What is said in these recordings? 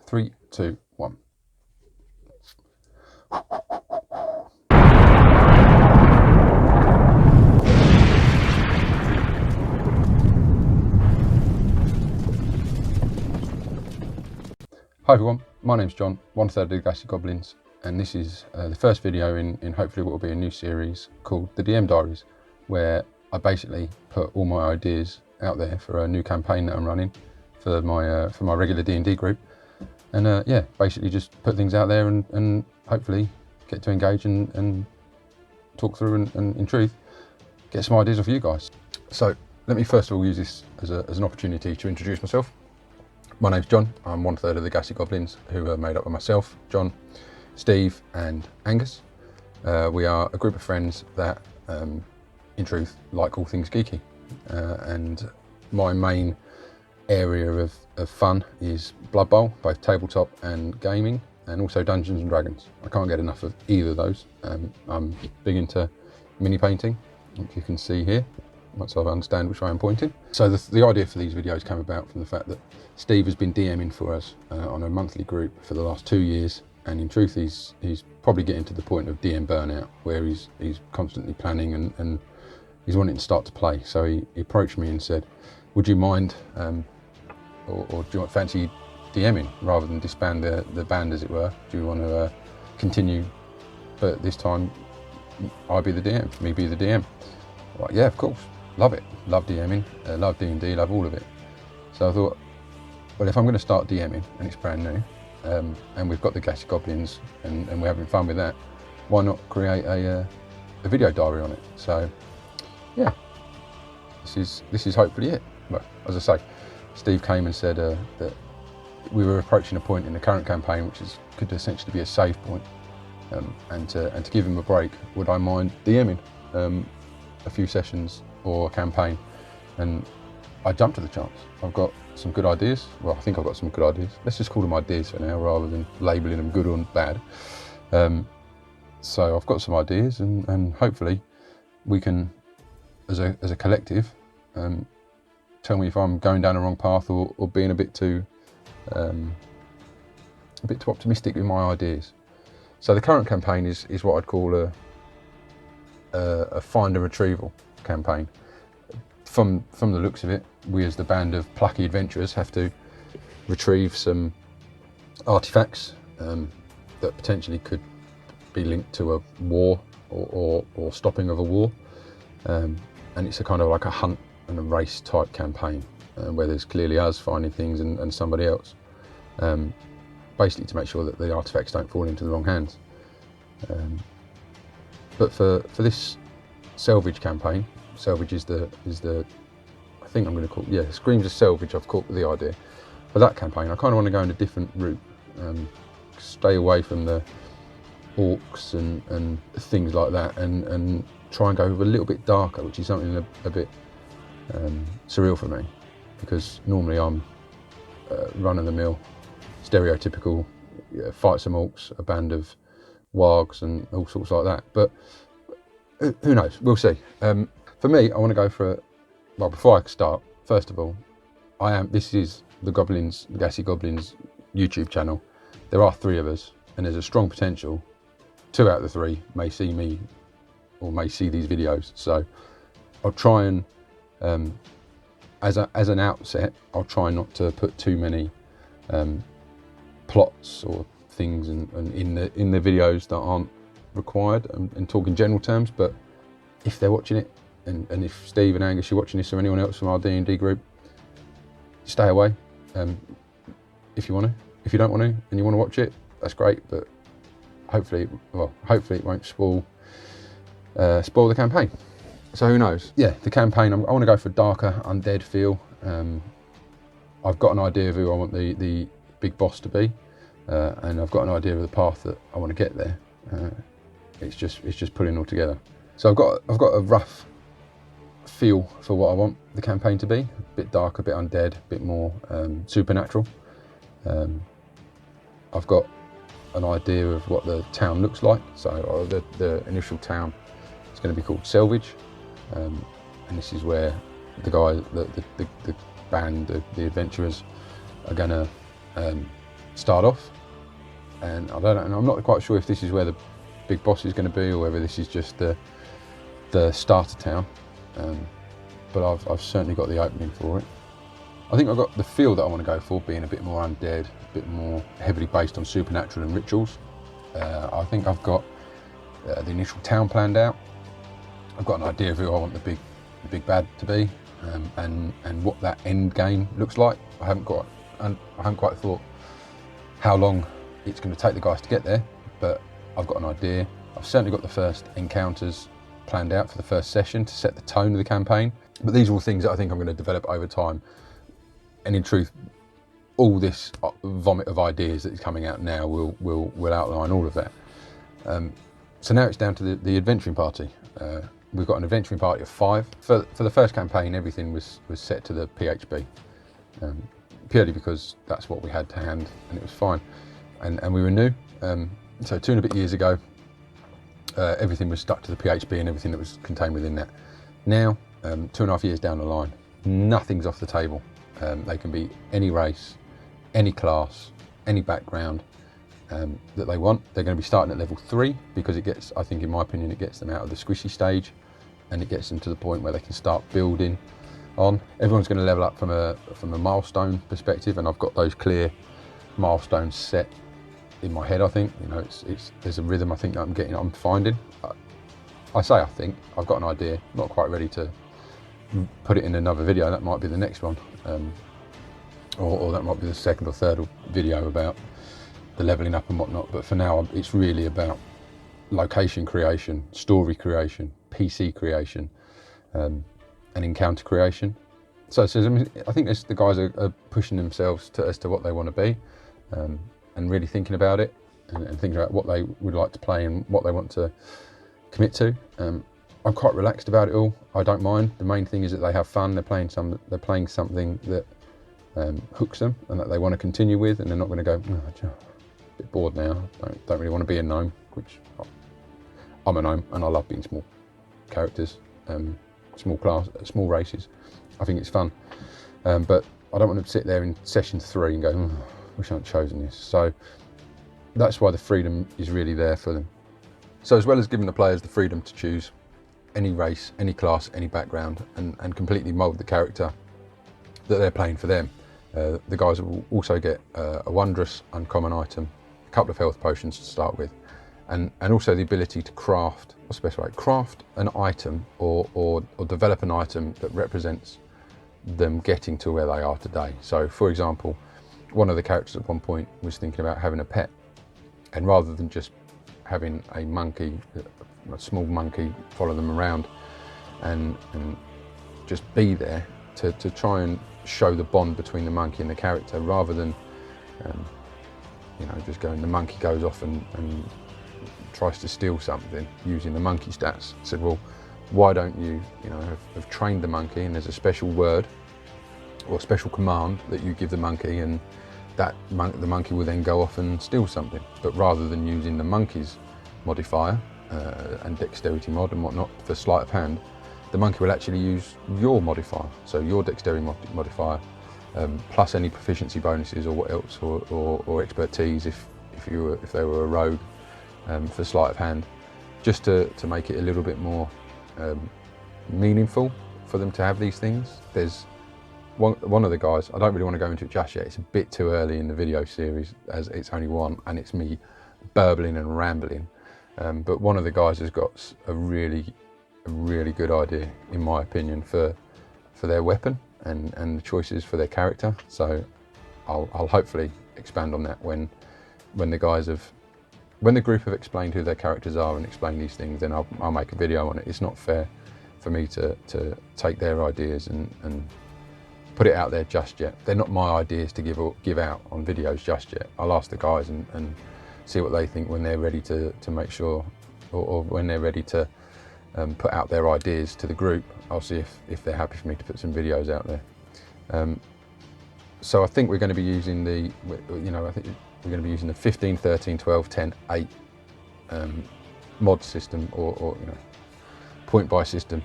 3, 2, 1. Hi everyone, my name's John, 1/3 of the Gassy Goblins, and this is the first video in hopefully what will be a new series called the DM Diaries, where I basically put all my ideas out there for a new campaign that I'm running for my regular D&D group, and yeah, basically just put things out there and hopefully get to engage and talk through and in truth get some ideas off you guys. So let me first of all use this as an opportunity to introduce myself. My name's John. I'm 1/3 of the Gassy Goblins, who are made up of myself, John, Steve and Angus. We are a group of friends that, in truth, like all things geeky. And my main area of fun is Blood Bowl, both tabletop and gaming, and also Dungeons and Dragons. I can't get enough of either of those. I'm big into mini painting, which you can see here, once I understand which way I'm pointing. So the idea for these videos came about from the fact that Steve has been DMing for us on a monthly group for the last 2 years, and in truth he's probably getting to the point of DM burnout, where he's constantly planning and he's wanting to start to play. So he approached me and said, would you mind or do you fancy DMing rather than disband the band, as it were? Do you want to continue, but this time I be the DM, me be the DM? Like, yeah, of course, love it, love DMing, love D&D, love all of it. So I thought, well, if I'm going to start DMing and it's brand new, and we've got the Gassy Goblins and we're having fun with that, why not create a video diary on it? So yeah, this is hopefully it. But as I say, Steve came and said that we were approaching a point in the current campaign which could essentially be a save point, and to give him a break, would I mind DMing a few sessions or a campaign? And I jumped at the chance. I've got some good ideas. Well, I think I've got some good ideas. Let's just call them ideas for now, rather than labelling them good or bad. So I've got some ideas, and hopefully we can, as a collective, tell me if I'm going down the wrong path or being a bit too optimistic with my ideas. So the current campaign is what I'd call a find and retrieval campaign. From the looks of it, we as the band of plucky adventurers have to retrieve some artifacts that potentially could be linked to a war or stopping of a war, and it's a kind of like a hunt and a race type campaign, where there's clearly us finding things and somebody else, basically to make sure that the artifacts don't fall into the wrong hands. But for this salvage campaign, salvage is the I think I'm going to call, yeah, screams of salvage. I've caught the idea. For that campaign, I kind of want to go in a different route, stay away from the orcs and things like that, and try and go a little bit darker, which is something a bit surreal for me, because normally I'm run-of-the-mill, stereotypical, fight some orcs, a band of wargs and all sorts like that. But who knows? We'll see. For me, I want to go for well, before I start, first of all, this is the Gassy Goblins YouTube channel. There are 3 of us, and there's a strong potential 2 out of the 3 may see me or may see these videos. So I'll try and, as an outset, I'll try not to put too many plots or things in the videos that aren't required, and talk in general terms. But if they're watching it, and if Steve and Angus, you're watching this, or anyone else from our D&D group, stay away if you want to. If you don't want to and you want to watch it, that's great, but hopefully it won't spoil the campaign. So who knows? Yeah, the campaign, I want to go for a darker undead feel. I've got an idea of who I want the big boss to be, and I've got an idea of the path that I want to get there. It's just putting it all together. So I've got a rough feel for what I want the campaign to be: a bit darker, a bit undead, a bit more supernatural. I've got an idea of what the town looks like. So the initial town is going to be called Selvage, and this is where the guys, the band, the adventurers, are going to start off. And I don't know, and I'm not quite sure if this is where the big boss is going to be or whether this is just the starter town. But I've certainly got the opening for it. I think I've got the feel that I want to go for, being a bit more undead, a bit more heavily based on supernatural and rituals. I think I've got the initial town planned out. I've got an idea of who I want the big bad to be, and what that end game looks like. I haven't quite thought how long it's going to take the guys to get there, but I've got an idea. I've certainly got the first encounters planned out for the first session to set the tone of the campaign. But these are all things that I think I'm going to develop over time. And in truth, all this vomit of ideas that is coming out now will outline all of that. So now it's down to the adventuring party. We've got an adventuring party of 5. For the first campaign, everything was set to the PHB, purely because that's what we had to hand, and it was fine. And we were new, so 2 and a bit years ago, everything was stuck to the PHB and everything that was contained within that. Now, 2.5 years down the line, nothing's off the table. They can be any race, any class, any background that they want. They're going to be starting at level 3 because it gets, I think in my opinion, it gets them out of the squishy stage and it gets them to the point where they can start building on. Everyone's going to level up from a milestone perspective, and I've got those clear milestones set in my head. I think, you know, there's a rhythm I think that I'm finding. I say I think, I've got an idea, not quite ready to put it in another video. That might be the next one, or that might be the second or third video about the leveling up and whatnot. But for now, it's really about location creation, story creation, PC creation, and encounter creation. So I think the guys are pushing themselves as to what they want to be, and really thinking about it, and thinking about what they would like to play and what they want to commit to. I'm quite relaxed about it all. I don't mind. The main thing is that they have fun. They're playing something that hooks them and that they want to continue with, and they're not going to go, oh, a bit bored now. Don't really want to be a gnome, which I'm a gnome and I love being small characters, small races. I think it's fun, but I don't want to sit there in session 3 and go, wish I hadn't chosen this. So that's why the freedom is really there for them. So as well as giving the players the freedom to choose any race, any class, any background, and completely mould the character that they're playing for them, the guys will also get a wondrous uncommon item, a couple of health potions to start with, and also the ability to craft, what's the best way, craft an item or develop an item that represents them getting to where they are today. So for example, one of the characters at one point was thinking about having a pet, and rather than just having a monkey, a small monkey, follow them around and just be there, to try and show the bond between the monkey and the character, rather than just going, the monkey goes off and tries to steal something using the monkey stats. I said, well, why don't you have trained the monkey, and there's a special word or special command that you give the monkey, and the monkey will then go off and steal something. But rather than using the monkey's modifier and dexterity mod and whatnot for sleight of hand, the monkey will actually use your modifier, so your dexterity modifier, plus any proficiency bonuses or what else, or expertise if they were a rogue, for sleight of hand, just to make it a little bit more meaningful for them to have these things. There's one of the guys, I don't really want to go into it just yet, it's a bit too early in the video series as it's only one and it's me burbling and rambling, but one of the guys has got a really good idea, in my opinion, for their weapon and the choices for their character. So I'll hopefully expand on that when the group have explained who their characters are and explain these things, then I'll make a video on it. It's not fair for me to take their ideas and put it out there just yet. They're not my ideas to give out on videos just yet. I'll ask the guys and see what they think when they're ready to make sure, or when they're ready to put out their ideas to the group. I'll see if they're happy for me to put some videos out there. So I think we're going to be using the 15, 13, 12, 10, 8 mod system, or point buy system,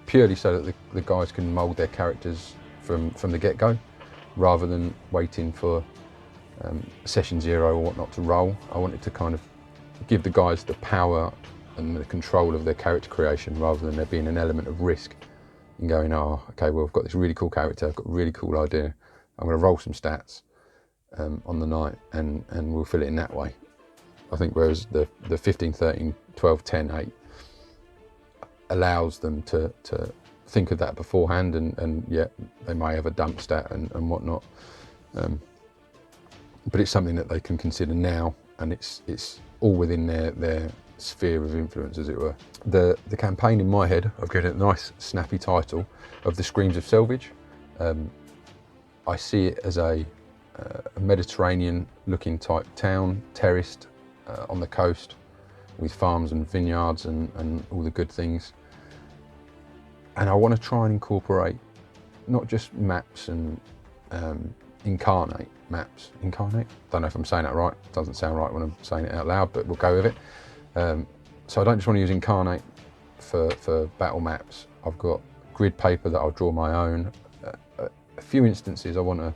purely so that the guys can mould their characters from the get-go, rather than waiting for session 0 or whatnot to roll. I wanted to kind of give the guys the power and the control of their character creation, rather than there being an element of risk in going, oh, okay, well, I've got this really cool character, I've got a really cool idea, I'm going to roll some stats on the night and we'll fill it in that way. I think whereas the 15, 13, 12, 10, 8 allows them to think of that beforehand, and yet they may have a dump stat and whatnot. But it's something that they can consider now, and it's all within their sphere of influence, as it were. The campaign in my head, I've given it a nice snappy title of The Screams of Selvage. I see it as a Mediterranean looking type town, terraced on the coast, with farms and vineyards and all the good things. And I want to try and incorporate not just maps and incarnate maps. Incarnate? Don't know if I'm saying that right. It doesn't sound right when I'm saying it out loud, but we'll go with it. So I don't just want to use incarnate for battle maps. I've got grid paper that I'll draw my own. A few instances I want to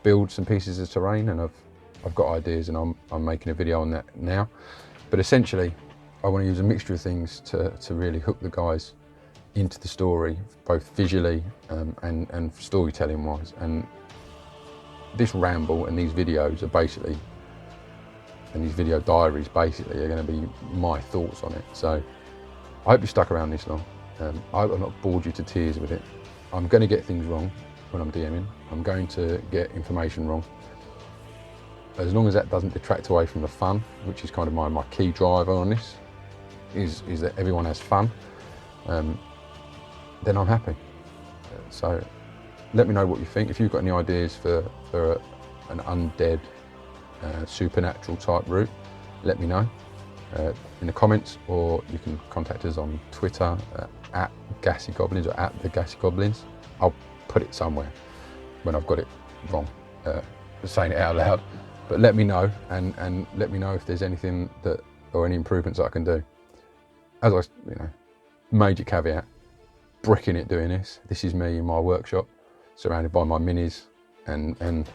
build some pieces of terrain, and I've got ideas, and I'm making a video on that now. But essentially, I want to use a mixture of things to really hook the guys into the story, both visually and storytelling wise. And this ramble and these videos are basically, and these video diaries basically, are going to be my thoughts on it. So I hope you stuck around this long. I hope I've not bored you to tears with it. I'm going to get things wrong when I'm DMing. I'm going to get information wrong. As long as that doesn't detract away from the fun, which is kind of my key driver on this, is that everyone has fun, then I'm happy. So let me know what you think. If you've got any ideas for an undead, supernatural type route, let me know in the comments, or you can contact us on Twitter at Gassy Goblins or at the Gassy Goblins. I'll put it somewhere when I've got it wrong, saying it out loud. But let me know, and let me know if there's anything or any improvements I can do. As I, major caveat, bricking it doing this. This is me in my workshop, surrounded by my minis and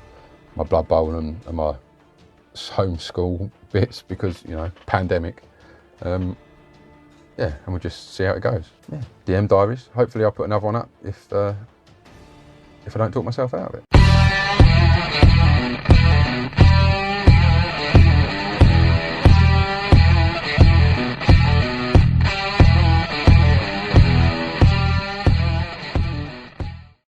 my Blood Bowl and my homeschool bits, because pandemic. Yeah, and we'll just see how it goes. Yeah, DM Diaries. Hopefully I'll put another one up if I don't talk myself out of it.